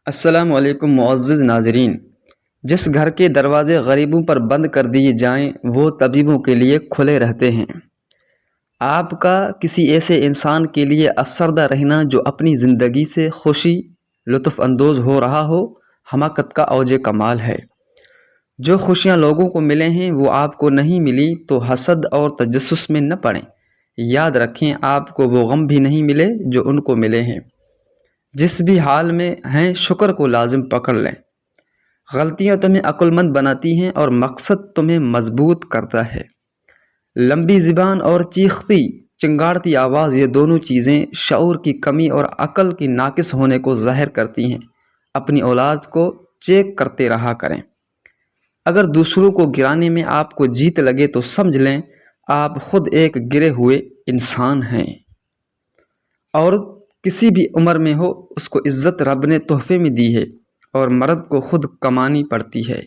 السلام علیکم معزز ناظرین۔ جس گھر کے دروازے غریبوں پر بند کر دیے جائیں وہ طبیبوں کے لیے کھلے رہتے ہیں۔ آپ کا کسی ایسے انسان کے لیے افسردہ رہنا جو اپنی زندگی سے خوشی لطف اندوز ہو رہا ہو، حماقت کا اوج کمال ہے۔ جو خوشیاں لوگوں کو ملے ہیں وہ آپ کو نہیں ملی تو حسد اور تجسس میں نہ پڑیں۔ یاد رکھیں آپ کو وہ غم بھی نہیں ملے جو ان کو ملے ہیں۔ جس بھی حال میں ہیں شکر کو لازم پکڑ لیں۔ غلطیاں تمہیں عقل مند بناتی ہیں اور مقصد تمہیں مضبوط کرتا ہے۔ لمبی زبان اور چیختی چنگاڑتی آواز، یہ دونوں چیزیں شعور کی کمی اور عقل کی ناقص ہونے کو ظاہر کرتی ہیں۔ اپنی اولاد کو چیک کرتے رہا کریں۔ اگر دوسروں کو گرانے میں آپ کو جیت لگے تو سمجھ لیں آپ خود ایک گرے ہوئے انسان ہیں۔ اور کسی بھی عمر میں ہو، اس کو عزت رب نے تحفے میں دی ہے اور مرد کو خود کمانی پڑتی ہے۔